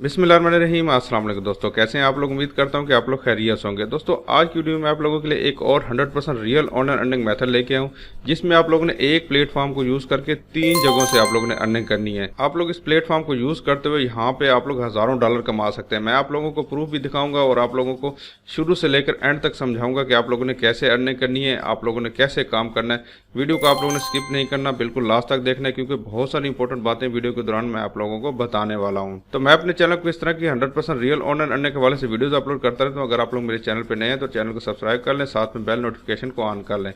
बिस्मिल्लाहिर्रहमानिर्रहीम। अस्सलाम वालेकुम दोस्तों, कैसे हैं आप लोग। उम्मीद करता हूं कि आप लोग खैरियत होंगे। दोस्तों आज की वीडियो में आप लोगों के लिए एक और 100% रियल ऑनलाइन अर्निंग मेथड लेके आऊं, जिसमें आप लोगों ने एक प्लेटफॉर्म को यूज़ करके 3 जगहों से आप लोगों ने अर्निंग करनी है। आप लोग इस प्लेटफॉर्म को यूज़ करते हुए यहाँ पे आप लोग हज़ारों डॉलर कमा सकते हैं। मैं आप लोगों को प्रूफ भी दिखाऊंगा और आप लोगों को शुरू से लेकर एंड तक समझाऊंगा कि आप लोगों ने कैसे अर्निंग करनी है, आप लोगों ने कैसे काम करना है। वीडियो को आप लोगों ने स्किप नहीं करना, बिल्कुल लास्ट तक देखना है, क्योंकि बहुत सारी इंपॉर्टेंट बातें वीडियो के दौरान मैं आप लोगों को बताने वाला हूँ। तो मैं अपने चैनल को इस तरह की 100% रियल ऑनलाइन अर्निंग के हवाले से वीडियोस अपलोड करता रहता हूं। अगर आप लोग मेरे चैनल पे नए हैं तो चैनल को सब्सक्राइब कर लें, साथ में बेल नोटिफिकेशन को ऑन कर लें।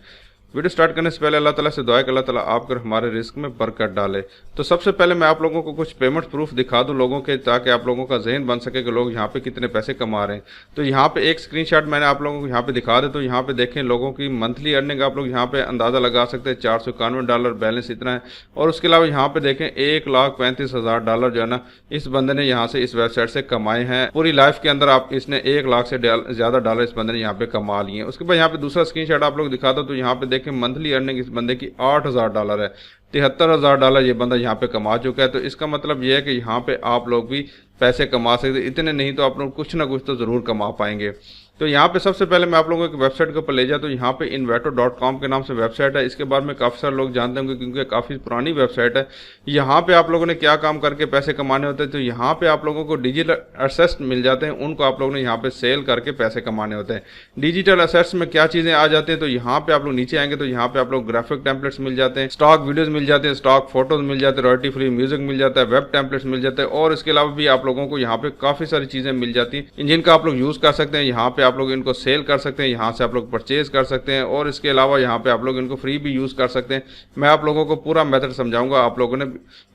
वीडियो स्टार्ट करने से पहले अल्लाह ताला से दुआ है कि अल्लाह ताला आपको हमारे रिस्क में बरकत डाले। तो सबसे पहले मैं आप लोगों को कुछ पेमेंट प्रूफ दिखा दूं लोगों के, ताकि आप लोगों का जहन बन सके कि लोग यहाँ पे कितने पैसे कमा रहे हैं। तो यहाँ पे एक स्क्रीनशॉट मैंने आप लोगों को यहाँ पे दिखा दे। तो यहाँ पे देखें लोगों की मंथली अर्निंग आप लोग यहाँ पे अंदाज़ा लगा सकते हैं, $491 बैलेंस इतना है। और उसके अलावा यहाँ पे देखें $1,35,000 जो है ना इस बंदे ने यहाँ से इस वेबसाइट से कमाए हैं। पूरी लाइफ के अंदर आप इसने 1 लाख से ज़्यादा डॉलर इस बंदे ने यहाँ पे कमा लिए हैं। उसके बाद यहाँ पे दूसरा स्क्रीनशॉट आप लोग दिखा दो। तो यहाँ पे देखें मंथली अर्निंग इस बंदे की $8,000 है। $73,000 ये बंदा यहाँ पे कमा चुका है। तो इसका मतलब ये है कि यहाँ पे आप लोग भी पैसे कमा सकते, इतने नहीं तो आप लोग कुछ ना कुछ तो ज़रूर कमा पाएंगे। तो यहाँ पे सबसे पहले मैं आप लोगों को एक वेबसाइट के ऊपर ले जाता हूँ। यहाँ पे invato.com के नाम से वेबसाइट है। इसके बारे में काफ़ी सारे लोग जानते होंगे क्योंकि काफ़ी पुरानी वेबसाइट है। यहाँ पे आप लोगों ने क्या काम करके पैसे कमाने होते हैं, तो यहाँ पे आप लोगों को डिजिटल एसेट्स मिल जाते हैं, उनको आप लोगों ने यहाँ पे सेल करके पैसे कमाने होते हैं। डिजिटल एसेट्स में क्या चीज़ें आ जाती हैं, तो यहाँ पे आप लोग नीचे आएंगे तो यहाँ पे आप लोग ग्राफिक टेम्पलेट्स मिल जाते हैं, स्टॉक वीडियोज़ मिल जाते हैं, स्टॉक फोटोज मिल जाते हैं, रॉयल्टी फ्री म्यूजिक मिल जाता है, वेब टेम्पलेट्स मिल जाते हैं। और इसके अलावा भी आप लोगों को यहाँ पे काफ़ी सारी चीज़ें मिल जाती हैं जिनका आप लोग यूज़ कर सकते हैं। यहाँ पे आप लोग इनको सेल कर सकते हैं, यहाँ से आप लोग परचेज कर सकते हैं। और इसके अलावा यहाँ पे आप लोग इनको फ्री भी यूज़ कर सकते हैं। मैं आप लोगों को पूरा मेथड समझाऊंगा, आप लोगों ने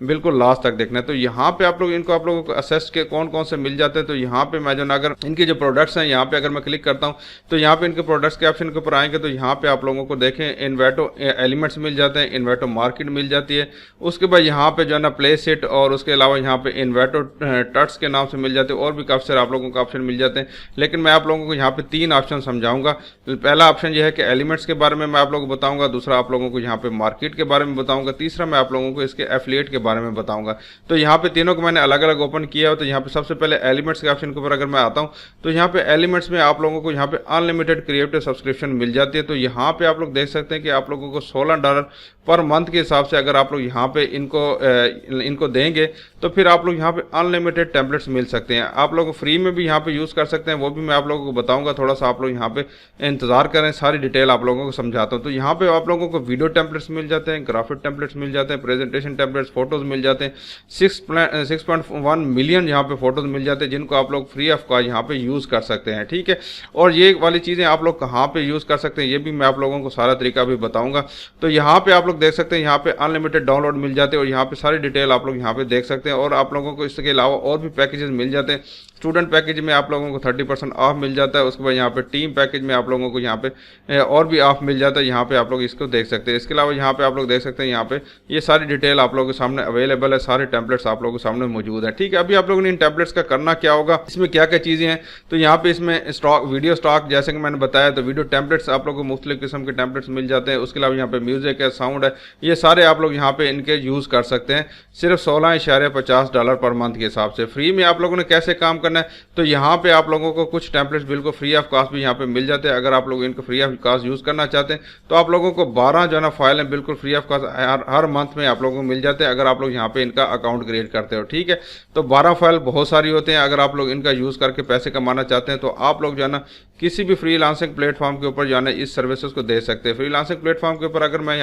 बिल्कुल लास्ट तक देखना है। तो यहाँ पे आप लोग इनको आप लोगों को असेस के कौन कौन से मिल जाते हैं। तो यहाँ पे मैं जो ना अगर इनके जो प्रोडक्ट्स हैं यहाँ पे अगर मैं क्लिक करता हूँ तो यहाँ पे इनके प्रोडक्ट्स के ऑप्शन के ऊपर आएंगे तो यहाँ पे आप लोगों को देखें इन्वेटो एलिमेंट्स मिल जाते हैं, इन्वेटो मार्केट मिल जाती है। उसके बाद यहाँ पे जो है ना प्लेस इट, और उसके अलावा यहाँ पे इन्वेटो टट्स के नाम से मिल जाते हैं। और भी काफ़ी सारे आप लोगों को ऑप्शन मिल जाते हैं, लेकिन मैं आप लोगों को यहाँ पे 3 ऑप्शन समझाऊंगा। पहला ऑप्शन यह है कि एलिमेंट्स के बारे में मैं आप लोगों को बताऊंगा, दूसरा आप लोगों को यहाँ पे मार्केट के बारे में बताऊंगा, तीसरा मैं आप लोगों को इसके एफिलिएट के बारे में बताऊंगा। तो यहाँ पे तीनों को मैंने अलग अलग ओपन किया हो। तो यहाँ पे सबसे पहले एलिमेंट्स के ऑप्शन के ऊपर अगर मैं आता हूँ तो यहाँ पे एलिमेंट्स में आप लोगों को यहाँ पे अनलिमिटेड क्रिएटिव सब्सक्रिप्शन मिल जाती है। तो यहाँ पे आप लोग देख सकते हैं कि आप लोगों को $16 पर मंथ के हिसाब से अगर आप लोग यहाँ पे इनको देंगे तो फिर आप लोग यहाँ पे अनलिमिटेड टेम्पलेट्स मिल सकते हैं। आप लोग फ्री में भी यहाँ पे यूज़ कर सकते हैं, वो भी मैं आप लोगों को बताऊंगा। थोड़ा सा आप लोग यहाँ पे इंतजार करें, सारी डिटेल आप लोगों को समझाता हूँ। तो यहाँ पे आप लोगों को वीडियो टेम्पलेट्स मिल जाते हैं, ग्राफिक टेम्पलेट्स मिल जाते हैं, प्रेजेंटेशन टेम्पलेट्स, फोटोज मिल जाते हैं। 6.1 मिलियन यहाँ पे फोटोज मिल जाते हैं जिनको आप लोग फ्री ऑफ कॉस्ट यहाँ पे यूज़ कर सकते हैं। ठीक है, और ये वाली चीज़ें आप लोग कहाँ पे यूज़ कर सकते हैं ये भी मैं आप लोगों को सारा तरीका भी बताऊँगा। तो यहाँ पे आप लोग देख सकते हैं यहाँ पे अनलिमिटेड डाउनलोड मिल जाते हैं और यहाँ पे सारी डिटेल आप लोग यहाँ पे देख सकते हैं। और आप लोगों को इसके अलावा और भी पैकेजेस मिल जाते हैं। स्टूडेंट पैकेज में आप लोगों को 30% ऑफ मिल जाता है। उसके बाद यहाँ पे टीम पैकेज में आप लोगों को यहाँ पे और भी ऑफ मिल जाता है। यहाँ पे आप लोग इसको देख सकते हैं। इसके अलावा यहाँ पे आप लोग देख सकते हैं यहाँ पे ये सारी डिटेल आप लोगों के सामने अवेलेबल है, सारे टेम्पलेट्स आप लोगों के सामने मौजूद है। ठीक है, अभी आप लोगों ने इन टेम्पलेट्स का करना क्या होगा, इसमें क्या क्या चीज़ें हैं। तो यहाँ पे इसमें स्टॉक वीडियो स्टॉक जैसे कि मैंने बताया, तो वीडियो टेम्पलेट्स आप लोगों को मुख्तलिफ किस्म के टेम्पलेट्स मिल जाते हैं। उसके अलावा यहाँ पे म्यूजिक है, साउंड है, ये सारे आप लोग यहाँ पे इनके यूज़ कर सकते हैं सिर्फ $16.50 पर मंथ के हिसाब से। फ्री में आप लोगों ने कैसे काम करना है, तो यहाँ पे आप लोगों को कुछ टेम्पलेट्स बिल्कुल फ्री ऑफ कॉस्ट भी यहाँ पे मिल जाते हैं। अगर आप लोग इनको फ्री ऑफ कॉस्ट यूज़ करना चाहते हैं तो आप लोगों को 12 जो है ना फाइल है बिल्कुल free of cost her month में आप लोगों को मिल जाते हैं, अगर आप लोग यहाँ पे इनका अकाउंट क्रिएट करते हो। ठीक है, तो 12 फाइल बहुत सारी होते हैं। अगर आप लोग इनका यूज़ करके पैसे कमाना चाहते हैं तो आप लोग जो है ना किसी भी फ्रीलांसिंग प्लेटफॉर्म के ऊपर जो है ना इस सर्विसेज को दे सकते हैं। फ्रीलांसिंग प्लेटफॉर्म के ऊपर अगर मैं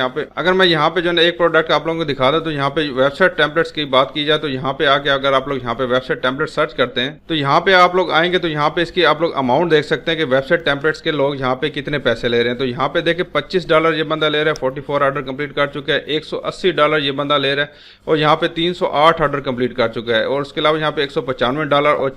यहाँ पे जो है ना एक प्रोडक्ट आप लोगों को दिखा दूं, तो यहाँ पे वेबसाइट टेम्पलेट्स की बात की जाए तो यहाँ पे आके अगर आप लोग यहाँ पे वेबसाइट टेम्पलेट सर्च करते हैं तो यहाँ पे आप लोग आएंगे तो यहाँ पे इसकी आप लोग अमाउंट देख सकते हैं कि वेबसाइट टेम्पलेट्स के लोग यहाँ पे कितने पैसे ले रहे हैं। तो यहाँ पे देखिए $25 ये बंदा ले रहा है, 44 ऑर्डर कंप्लीट कर चुका है। $180 ये बंदा ले रहा है और यहाँ पे 308 ऑर्डर कंप्लीट कर चुका है। और उसके अलावा यहाँ पे $195 और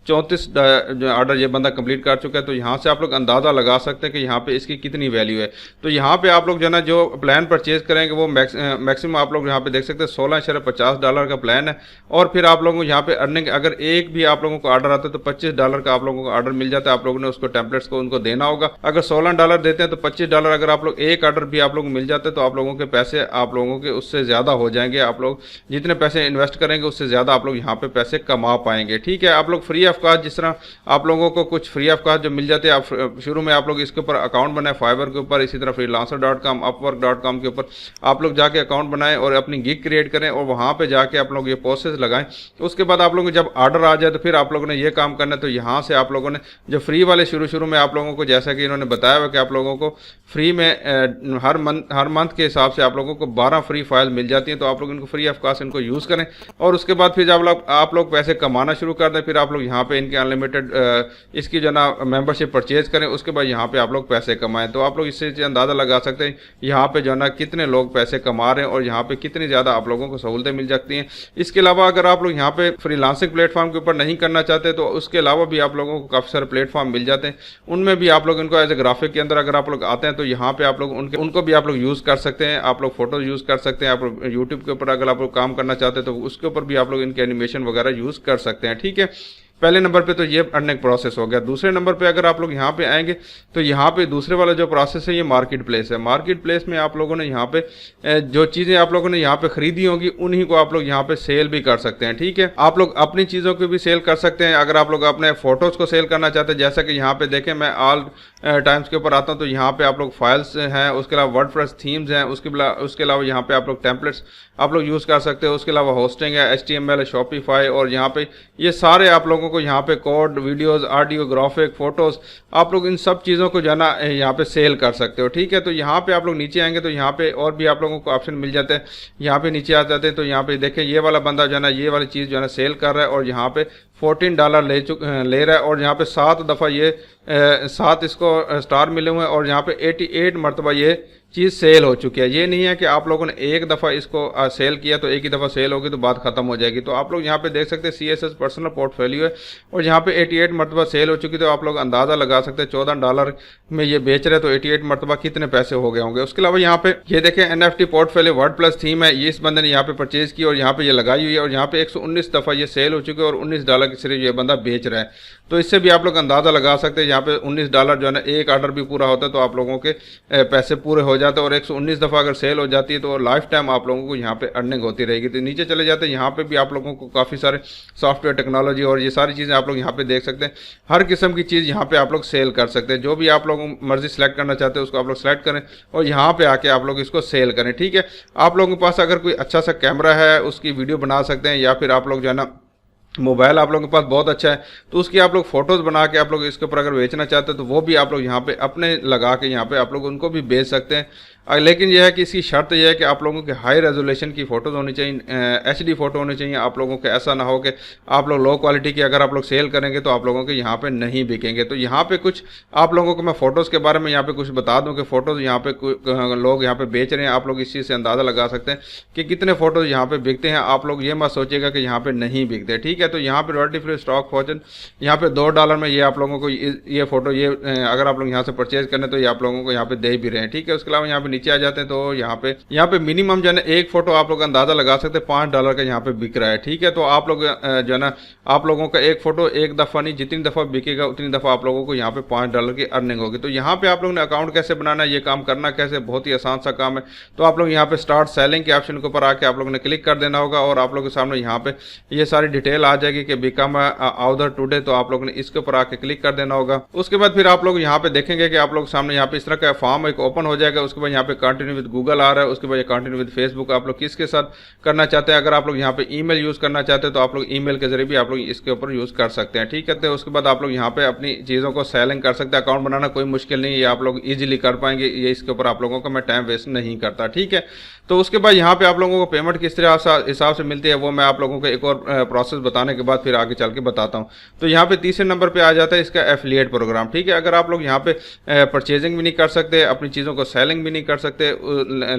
34 ऑर्डर ये बंदा कंप्लीट कर चुका है। तो यहाँ से आप लोग अंदाज़ा लगा सकते हैं कि यहाँ पे इसकी कितनी वैल्यू है। तो यहाँ पे आप लोग जो है ना जो प्लान परचेज करेंगे वो मैक्सिमम आप लोग यहाँ पे देख सकते हैं $16.50 का प्लान है। और फिर आप लोगों को यहाँ पे अर्निंग अगर एक भी आप लोगों को ऑर्डर आता है तो $25 का आप लोगों को ऑर्डर मिल जाता है। आप लोगों ने उसको टेम्पलेट्स को उनको देना होगा। अगर $16 देते हैं तो $25 अगर आप लोग एक ऑर्डर भी आप लोगों को मिल जाता है तो आप लोगों के पैसे आप लोगों के उससे ज़्यादा हो जाएंगे। आप लोग जितने पैसे इन्वेस्ट करेंगे उससे ज़्यादा आप लोग यहाँ पे पैसे कमा पाएंगे। ठीक है, आप लोग फ्री ऑफ कॉस्ट, जिस तरह आप लोगों को कुछ फ्री ऑफ कॉस्ट जो मिल जाते हैं, आप शुरू में आप लोग इसके ऊपर अकाउंट बनाए फाइवर के ऊपर, इसी तरह freelancer.com, upwork.com के ऊपर आप लोग जाके अकाउंट बनाएं और अपनी गिग क्रिएट करें और वहाँ पे जाके आप लोग ये पोस्टेज लगाएं। उसके बाद आप लोगों को जब ऑर्डर आ जाए तो फिर आप लोगों ने ये काम करना है। तो यहाँ से आप लोगों ने जो फ्री वाले शुरू में आप लोगों को, जैसा कि इन्होंने बताया हुआ कि आप लोगों को फ्री में हर मंथ के हिसाब से आप लोगों को 12 फ्री फाइल मिल जाती हैं। तो आप लोग इनको फ्री ऑफ कॉस्ट इनको यूज़ करें और उसके बाद फिर जब आप लोग पैसे कमाना शुरू कर दें, फिर आप लोग यहाँ पे इनके अनलिमिटेड इसकी जो ना मेंबरशिप परचेज करें। उसके बाद यहाँ पे आप लोग पैसे कमाएं। तो आप लोग इससे अंदाज़ा लगा सकते हैं यहाँ पे जो ना कितने लोग पैसे कमा रहे हैं और यहाँ पे कितनी ज़्यादा आप लोगों को सहूलतें मिल जाती हैं। इसके अलावा अगर आप लोग यहाँ पे फ्रीलांसिंग प्लेटफॉर्म के ऊपर नहीं करना चाहते तो उसके अलावा भी आप लोगों को काफ़ी सारे प्लेटफॉर्म मिल जाते हैं। उनमें भी आप लोग इनको एज ए ग्राफिक के अंदर अगर आप लोग आते हैं तो यहाँ पे आप लोग उनको भी आप लोग यूज़ कर सकते हैं। आप लोग फोटो यूज़ कर सकते हैं। आप लोग यूट्यूब के ऊपर अगर आप लोग काम करना चाहते हैं तो उसके ऊपर भी आप लोग इनके एनिमेशन वगैरह यूज़ कर सकते हैं। ठीक है, पहले नंबर पे तो ये अर्निंग प्रोसेस हो गया। दूसरे नंबर पे अगर आप लोग यहाँ पे आएंगे तो यहाँ पे दूसरे वाला जो प्रोसेस है ये मार्केट प्लेस है। मार्केट प्लेस में आप लोगों ने यहाँ पे जो चीज़ें आप लोगों ने यहाँ पे खरीदी होंगी उन्हीं को आप लोग यहाँ पे सेल भी कर सकते हैं। ठीक है, आप लोग अपनी चीज़ों को भी सेल कर सकते हैं। अगर आप लोग अपने फोटोज़ को सेल करना चाहते हैं, जैसा कि यहाँ पे देखें मैं ऑल टाइम्स के ऊपर आता हूँ तो यहाँ पे आप लोग फाइल्स हैं, उसके अलावा वर्डप्रेस थीम्स हैं, उसके अलावा यहाँ पे आप लोग टेम्पलेट्स आप लोग यूज़ कर सकते हो। उसके अलावा होस्टिंग है, HTML है, शॉपिफाई, और यहाँ पे ये सारे आप लोगों को यहाँ पे code, videos, audio, graphic, photos आप लोग इन सब चीज़ों को जो है ना यहाँ पे सेल कर सकते हो। ठीक है, तो यहाँ पे आप लोग नीचे आएंगे तो यहाँ पे और भी आप लोगों को ऑप्शन मिल जाते हैं। यहाँ पे नीचे आ जाते हैं तो यहाँ पे देखें ये वाला बंदा जो है ना ये वाली चीज़ जो है ना सेल कर रहा है और यहाँ पे $14 ले रहा है और यहाँ पे 7 दफ़ा ये 7 इसको स्टार मिले हुए हैं और यहाँ पे 88 मरतबा ये चीज़ सेल हो चुकी है। ये नहीं है कि आप लोगों ने एक दफ़ा इसको सेल किया तो एक ही दफ़ा सेल होगी तो बात ख़त्म हो जाएगी। तो आप लोग यहाँ पे देख सकते हैं CSS पर्सनल पोर्टफोलियो है और यहाँ पे 88 मरतबा सेल हो चुकी। तो आप लोग अंदाज़ा लगा सकते हैं $14 में ये बेच रहे तो 88 मरतबा कितने पैसे हो गए होंगे। उसके अलावा यहाँ पे ये देखें NFT पोर्टफोलियो वर्डप्रेस थीम है, ये इस बंदे ने यहाँ पे परचेज की और यहाँ पे ये लगाई हुई है और यहाँ पे 119 दफ़ा ये सेल हो चुकी है और $19 की सिर्फ ये बंदा बेच रहा है। तो इससे भी आप लोग अंदाज़ा लगा सकते हैं यहाँ पे $19 जो है ना एक ऑर्डर भी पूरा होता है तो आप लोगों के पैसे पूरे हो जाते हैं और 119 दफ़ा अगर सेल हो जाती है तो लाइफ टाइम आप लोगों को यहाँ पे अर्निंग होती रहेगी। तो नीचे चले जाते हैं, यहाँ पे भी आप लोगों को काफ़ी सारे सॉफ्टवेयर टेक्नोलॉजी और ये सारी चीज़ें आप लोग यहाँ पे देख सकते हैं। हर किस्म की चीज़ यहाँ पे आप लोग सेल कर सकते हैं। जो भी आप लोग मर्जी सेलेक्ट करना चाहते हैं उसको आप लोग सेलेक्ट करें और यहाँ पे आके आप लोग इसको सेल करें। ठीक है, आप लोगों के पास अगर कोई अच्छा सा कैमरा है उसकी वीडियो बना सकते हैं या फिर आप लोग जो है ना मोबाइल आप लोगों के पास बहुत अच्छा है तो उसकी आप लोग फोटोज़ बना के आप लोग इसके ऊपर अगर बेचना चाहते हैं तो वो भी आप लोग यहाँ पे अपने लगा के यहाँ पे आप लोग उनको भी बेच सकते हैं। लेकिन यह है कि इसकी शर्त यह है कि आप लोगों के हाई रेजोल्यूशन की फ़ोटोज़ होनी चाहिए, HD फ़ोटो होनी चाहिए। आप लोगों के ऐसा ना हो कि आप लोग लो क्वालिटी की अगर आप लोग सेल करेंगे तो आप लोगों के यहाँ पे नहीं बिकेंगे। तो यहाँ पे कुछ आप लोगों को मैं फ़ोटोज़ के बारे में यहाँ पे कुछ बता दूँ कि फ़ोटोज़ यहाँ पे लोग यहाँ पे बेच रहे हैं। आप लोग इस चीज़ से अंदाज़ा लगा सकते हैं कि कितने फ़ोटोज़ यहाँ पे बिकते हैं। आप लोग ये मत सोचिएगा कि यहाँ पर नहीं बिकते। ठीक है, तो यहाँ पर रॉयल्टी फ्री स्टॉक फॉर्चून यहाँ पे $2 में ये आप लोगों को ये फ़ोटो ये अगर आप लोग यहाँ से परचेज करें तो ये आप लोगों को यहाँ पे दे भी रहे हैं। ठीक है, उसके अलावा यहाँ पे नीचे आ जाते हैं तो यहाँ पे मिनिमम जो है ना एक फोटो आप लोग अंदाजा लगा सकते हैं $5 का यहाँ पे बिक रहा है। ठीक है, तो आप लोग जो है ना आप लोगों का एक फोटो एक दफ़ा नहीं जितनी दफ़ा बिकेगा उतनी दफ़ा आप लोगों को यहाँ पे $5 की अर्निंग होगी। तो यहाँ पे आप लोगों ने अकाउंट कैसे बनाना है, ये काम करना कैसे, बहुत ही आसान सा काम है। तो आप लोग यहाँ पे स्टार्ट सेलिंग के ऑप्शन के ऊपर आके आप लोगों ने क्लिक कर देना होगा और आप लोगों के सामने यहाँ पे ये सारी डिटेल आ जाएगी कि बिकम ऑर्डर टुडे। तो आप लोगों ने इसके ऊपर आके क्लिक कर देना होगा। उसके बाद फिर आप लोग यहाँ पे देखेंगे कि आप लोग सामने यहाँ पे इस तरह का फॉर्म एक ओपन हो जाएगा। उसके बाद यहाँ पे कंटिन्यू विद गूगल आ रहा है, उसके बाद कंटिन्यू विद फेसबुक आप लोग किसके साथ करना चाहते हैं। अगर आप लोग यहाँ पे ईमेल यूज़ करना चाहते हैं तो आप लोग ईमेल के जरिए भी आप लोग इसके ऊपर यूज़ कर सकते हैं। ठीक है, तो उसके बाद आप लोग यहाँ पे अपनी चीज़ों को सेलिंग कर सकते हैं। अकाउंट बनाना कोई मुश्किल नहीं है, ये आप लोग ईजिली कर पाएंगे। ये इसके ऊपर आप लोगों का मैं टाइम वेस्ट नहीं करता। ठीक है, तो उसके बाद यहाँ पे आप लोगों को पेमेंट किस तरह हिसाब से मिलती है वो मैं आप लोगों को एक और प्रोसेस बताने के बाद फिर आगे चल के बताता हूँ। तो यहाँ पे तीसरे नंबर पे आ जाता है इसका एफिलिएट प्रोग्राम। ठीक है, अगर आप लोग यहाँ पे परचेजिंग भी नहीं कर सकते, अपनी चीज़ों को सेलिंग भी नहीं कर सकते,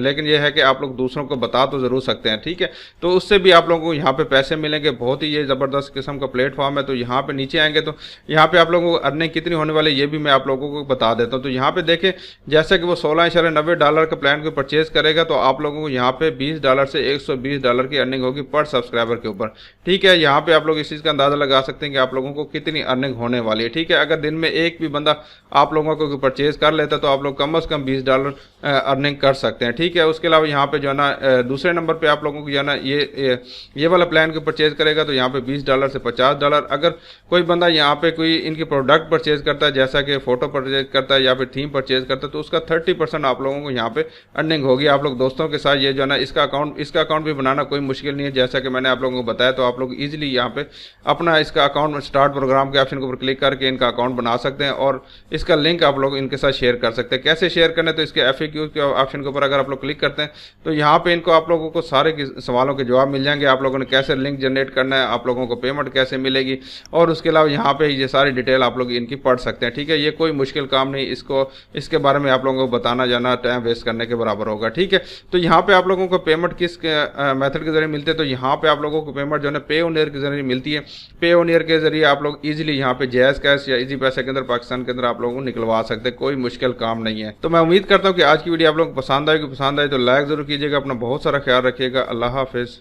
लेकिन यह है कि आप लोग दूसरों को बता तो ज़रूर सकते हैं। ठीक है, तो उससे भी आप लोगों को यहाँ पे पैसे मिलेंगे। बहुत ही ये ज़बरदस्त किस्म का प्लेटफॉर्म है। तो यहाँ पे नीचे आएंगे तो यहाँ पे आप लोगों को अर्निंग कितनी होने वाली है ये भी मैं आप लोगों को बता देता हूँ। तो यहाँ पे देखें, जैसे कि वो $16.90 के प्लान को परचेज करेगा तो आप लोगों को यहाँ पे $20 से $120 की अर्निंग होगी पर सब्सक्राइबर के ऊपर। ठीक है, यहाँ पे आप लोग इस चीज़ का अंदाजा लगा सकते हैं कि आप लोगों को कितनी अर्निंग होने वाली है। ठीक है, अगर दिन में एक भी बंदा आप लोगों को परचेज कर लेता तो आप लोग कम से कम $20 अर्निंग कर सकते हैं। ठीक है, उसके अलावा यहाँ पे जो है ना दूसरे नंबर पे आप लोगों को जो है ना ये वाला प्लान को परचेज करेगा तो यहाँ पे $20 से $50। अगर कोई बंदा यहाँ पे कोई इनकी प्रोडक्ट परचेज करता है, जैसा कि फोटो परचेज करता है या फिर थीम परचेज करता है, तो उसका 30% आप लोगों को यहाँ पे अर्निंग होगी। आप लोग दोस्तों के साथ ये जो है ना इसका अकाउंट भी बनाना कोई मुश्किल नहीं है। जैसा कि मैंने आप लोगों को बताया, तो आप लोग इजीली यहाँ पे अपना इसका अकाउंट स्टार्ट प्रोग्राम के ऑप्शन के ऊपर क्लिक करके इनका अकाउंट बना सकते हैं और इसका लिंक आप लोग इनके साथ शेयर कर सकते हैं। कैसे शेयर करना है, तो इसके FAQ के ऑप्शन के ऊपर अगर आप लोग क्लिक करते हैं तो यहाँ पे इनको आप लोगों को सारे सवालों के जवाब मिल जाएंगे। आप लोगों ने कैसे लिंक जनरेट करना है, आप लोगों को पेमेंट कैसे मिलेगी, और उसके अलावा यहाँ पे ये सारी डिटेल आप लोग इनकी पढ़ सकते हैं। ठीक है, ये कोई मुश्किल काम नहीं, इसके बारे में आप लोगों को बताना जाना टाइम वेस्ट करने के बराबर होगा। ठीक है, तो यहाँ पे आप लोगों को पेमेंट किस मेथड के जरिए मिलते हैं, तो यहाँ पे आप लोगों को पेमेंट जो है पेओनियर के जरिए मिलती है। पेओनियर के जरिए आप लोग इजीली यहाँ पे जैज़ कैश या इजी पैसे के अंदर पाकिस्तान के अंदर आप लोगों को निकलवा सकते हैं। कोई मुश्किल काम नहीं है। तो मैं उम्मीद करता हूँ कि आज की वीडियो आप लोगों को पसंद आएगी। पसंद आए तो लाइक जरूर कीजिएगा। अपना बहुत सारा ख्याल रखिएगा। अल्लाह हाफिज़।